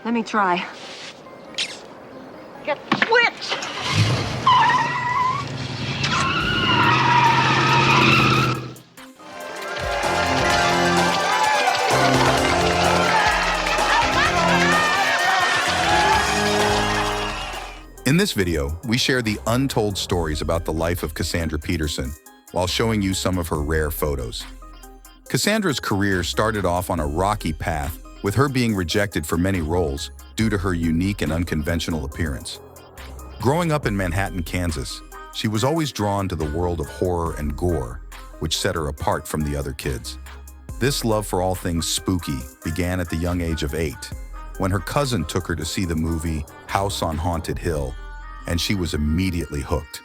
Let me try. Get switch! In this video, we share the untold stories about the life of Cassandra Peterson while showing you some of her rare photos. Cassandra's career started off on a rocky path, with her being rejected for many roles due to her unique and unconventional appearance. Growing up in Manhattan, Kansas, she was always drawn to the world of horror and gore, which set her apart from the other kids. This love for all things spooky began at the young age of 8, when her cousin took her to see the movie House on Haunted Hill, and she was immediately hooked.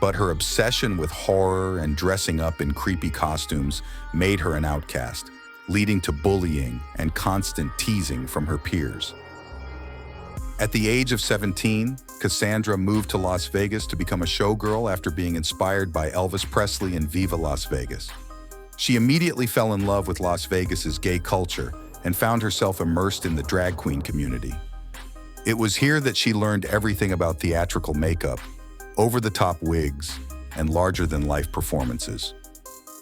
But her obsession with horror and dressing up in creepy costumes made her an outcast, leading to bullying and constant teasing from her peers. At the age of 17, Cassandra moved to Las Vegas to become a showgirl after being inspired by Elvis Presley and Viva Las Vegas. She immediately fell in love with Las Vegas's gay culture and found herself immersed in the drag queen community. It was here that she learned everything about theatrical makeup, over-the-top wigs, and larger-than-life performances.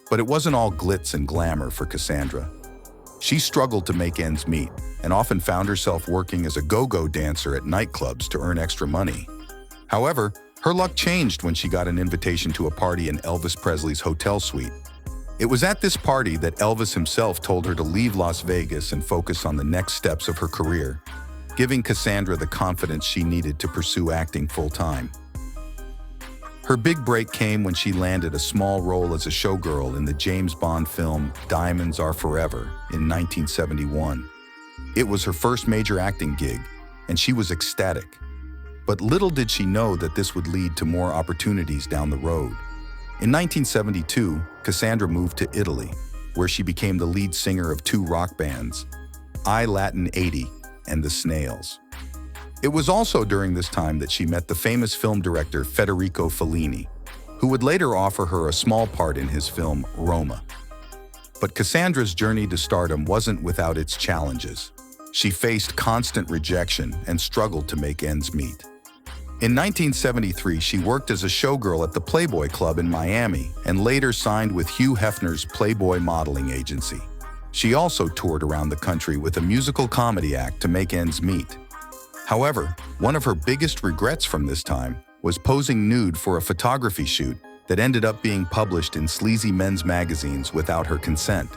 But it wasn't all glitz and glamour for Cassandra. She struggled to make ends meet and often found herself working as a go-go dancer at nightclubs to earn extra money. However, her luck changed when she got an invitation to a party in Elvis Presley's hotel suite. It was at this party that Elvis himself told her to leave Las Vegas and focus on the next steps of her career, giving Cassandra the confidence she needed to pursue acting full-time. Her big break came when she landed a small role as a showgirl in the James Bond film Diamonds Are Forever in 1971. It was her first major acting gig, and she was ecstatic. But little did she know that this would lead to more opportunities down the road. In 1972, Cassandra moved to Italy, where she became the lead singer of 2 rock bands, I Latin 80 and The Snails. It was also during this time that she met the famous film director Federico Fellini, who would later offer her a small part in his film Roma. But Cassandra's journey to stardom wasn't without its challenges. She faced constant rejection and struggled to make ends meet. In 1973, she worked as a showgirl at the Playboy Club in Miami and later signed with Hugh Hefner's Playboy modeling agency. She also toured around the country with a musical comedy act to make ends meet. However, one of her biggest regrets from this time was posing nude for a photography shoot that ended up being published in sleazy men's magazines without her consent.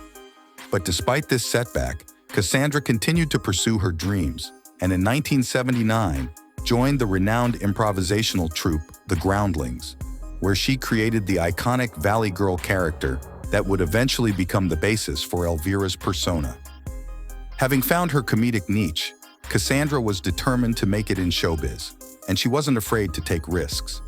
But despite this setback, Cassandra continued to pursue her dreams, and in 1979, joined the renowned improvisational troupe, The Groundlings, where she created the iconic Valley Girl character that would eventually become the basis for Elvira's persona. Having found her comedic niche, Cassandra was determined to make it in showbiz, and she wasn't afraid to take risks.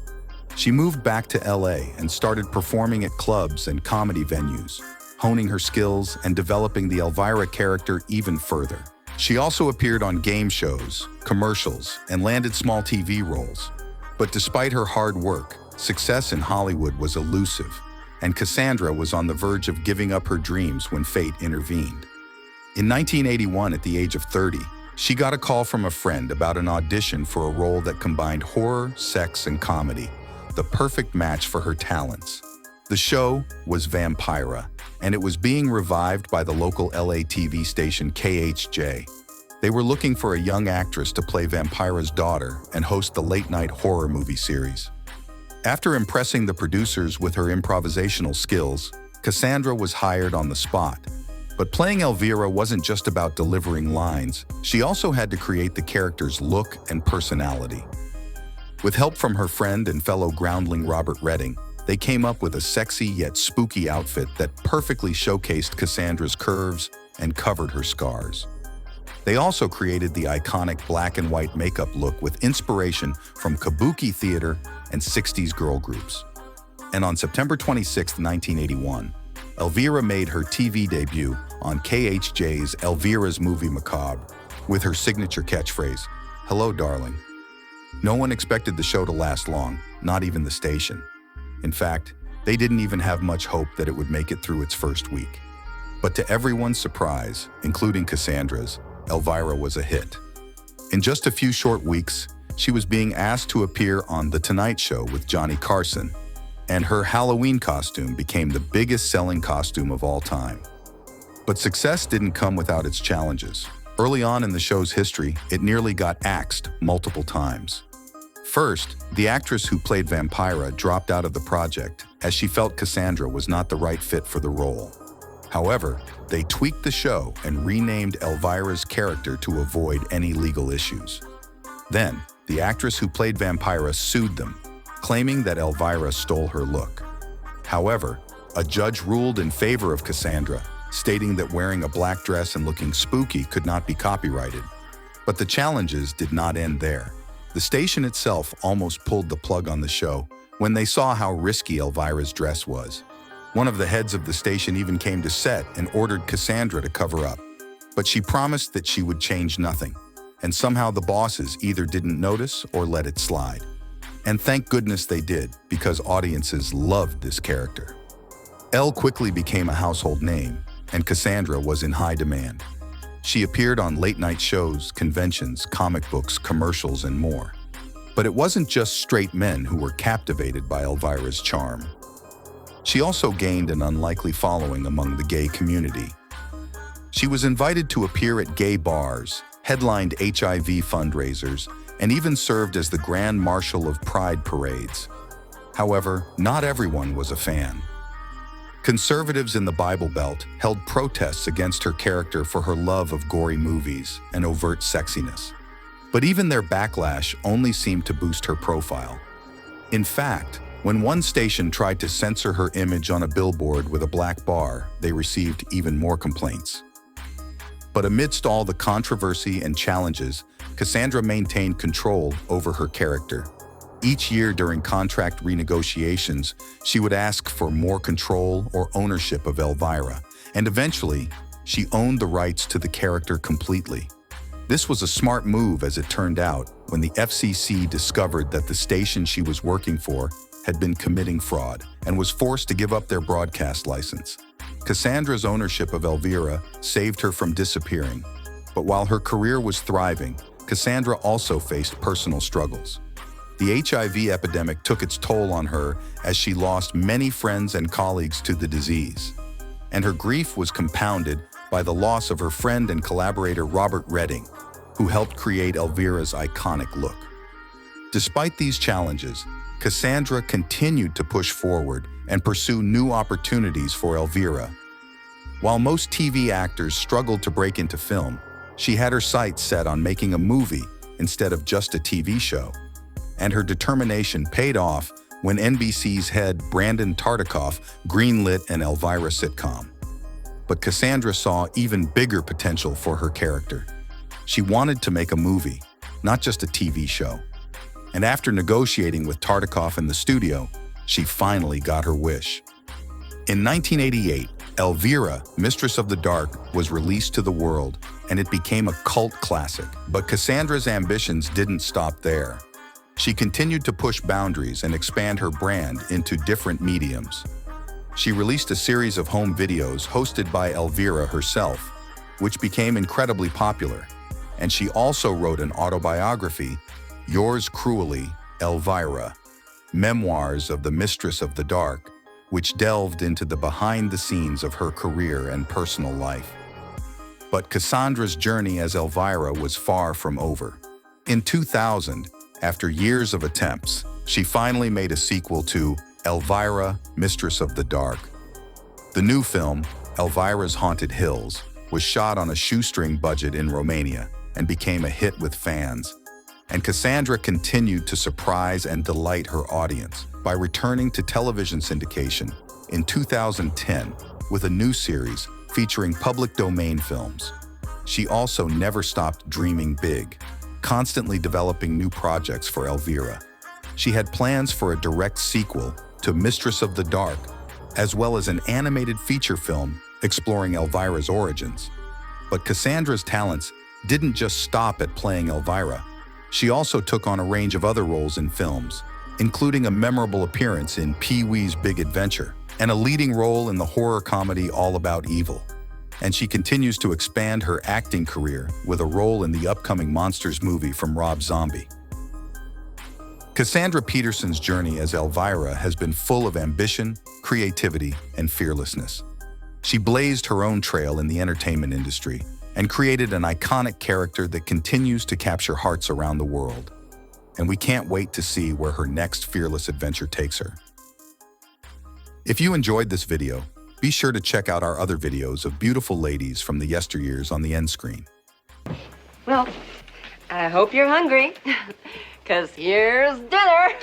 She moved back to LA and started performing at clubs and comedy venues, honing her skills and developing the Elvira character even further. She also appeared on game shows, commercials, and landed small TV roles. But despite her hard work, success in Hollywood was elusive, and Cassandra was on the verge of giving up her dreams when fate intervened. In 1981, at the age of 30, she got a call from a friend about an audition for a role that combined horror, sex, and comedy, the perfect match for her talents. The show was Vampira, and it was being revived by the local LA TV station KHJ. They were looking for a young actress to play Vampira's daughter and host the late-night horror movie series. After impressing the producers with her improvisational skills, Cassandra was hired on the spot. But playing Elvira wasn't just about delivering lines, she also had to create the character's look and personality. With help from her friend and fellow groundling Robert Redding, they came up with a sexy yet spooky outfit that perfectly showcased Cassandra's curves and covered her scars. They also created the iconic black and white makeup look with inspiration from kabuki theater and 60s girl groups. And on September 26, 1981, Elvira made her TV debut on KHJ's Elvira's Movie Macabre with her signature catchphrase, "Hello, darling." No one expected the show to last long, not even the station. In fact, they didn't even have much hope that it would make it through its first week. But to everyone's surprise, including Cassandra's, Elvira was a hit. In just a few short weeks, she was being asked to appear on The Tonight Show with Johnny Carson, and her Halloween costume became the biggest selling costume of all time. But success didn't come without its challenges. Early on in the show's history, it nearly got axed multiple times. First, the actress who played Vampira dropped out of the project as she felt Cassandra was not the right fit for the role. However, they tweaked the show and renamed Elvira's character to avoid any legal issues. Then, the actress who played Vampira sued them, claiming that Elvira stole her look. However, a judge ruled in favor of Cassandra, stating that wearing a black dress and looking spooky could not be copyrighted. But the challenges did not end there. The station itself almost pulled the plug on the show when they saw how risky Elvira's dress was. One of the heads of the station even came to set and ordered Cassandra to cover up. But she promised that she would change nothing. And somehow the bosses either didn't notice or let it slide. And thank goodness they did, because audiences loved this character. Elle quickly became a household name, and Cassandra was in high demand. She appeared on late-night shows, conventions, comic books, commercials, and more. But it wasn't just straight men who were captivated by Elvira's charm. She also gained an unlikely following among the gay community. She was invited to appear at gay bars, headlined HIV fundraisers, and even served as the Grand Marshal of Pride parades. However, not everyone was a fan. Conservatives in the Bible Belt held protests against her character for her love of gory movies and overt sexiness. But even their backlash only seemed to boost her profile. In fact, when one station tried to censor her image on a billboard with a black bar, they received even more complaints. But amidst all the controversy and challenges, Cassandra maintained control over her character. Each year during contract renegotiations, she would ask for more control or ownership of Elvira, and eventually, she owned the rights to the character completely. This was a smart move, as it turned out, when the FCC discovered that the station she was working for had been committing fraud and was forced to give up their broadcast license. Cassandra's ownership of Elvira saved her from disappearing, but while her career was thriving, Cassandra also faced personal struggles. The HIV epidemic took its toll on her as she lost many friends and colleagues to the disease. And her grief was compounded by the loss of her friend and collaborator Robert Redding, who helped create Elvira's iconic look. Despite these challenges, Cassandra continued to push forward and pursue new opportunities for Elvira. While most TV actors struggled to break into film, she had her sights set on making a movie instead of just a TV show. And her determination paid off when NBC's head Brandon Tartikoff greenlit an Elvira sitcom. But Cassandra saw even bigger potential for her character. She wanted to make a movie, not just a TV show. And after negotiating with Tartikoff in the studio, she finally got her wish. In 1988, Elvira, Mistress of the Dark, was released to the world, and it became a cult classic. But Cassandra's ambitions didn't stop there. She continued to push boundaries and expand her brand into different mediums. She released a series of home videos hosted by Elvira herself, which became incredibly popular. And she also wrote an autobiography, Yours Cruelly, Elvira, Memoirs of the Mistress of the Dark, which delved into the behind-the-scenes of her career and personal life. But Cassandra's journey as Elvira was far from over. In 2000, after years of attempts, she finally made a sequel to Elvira, Mistress of the Dark. The new film, Elvira's Haunted Hills, was shot on a shoestring budget in Romania and became a hit with fans. And Cassandra continued to surprise and delight her audience by returning to television syndication in 2010 with a new series featuring public domain films. She also never stopped dreaming big, constantly developing new projects for Elvira. She had plans for a direct sequel to Mistress of the Dark, as well as an animated feature film exploring Elvira's origins. But Cassandra's talents didn't just stop at playing Elvira. She also took on a range of other roles in films, including a memorable appearance in Pee-wee's Big Adventure and a leading role in the horror comedy All About Evil. and she continues to expand her acting career with a role in the upcoming Monsters movie from Rob Zombie. Cassandra Peterson's journey as Elvira has been full of ambition, creativity, and fearlessness. She blazed her own trail in the entertainment industry and created an iconic character that continues to capture hearts around the world. And we can't wait to see where her next fearless adventure takes her. If you enjoyed this video, be sure to check out our other videos of beautiful ladies from the yesteryears on the end screen. Well, I hope you're hungry, because here's dinner.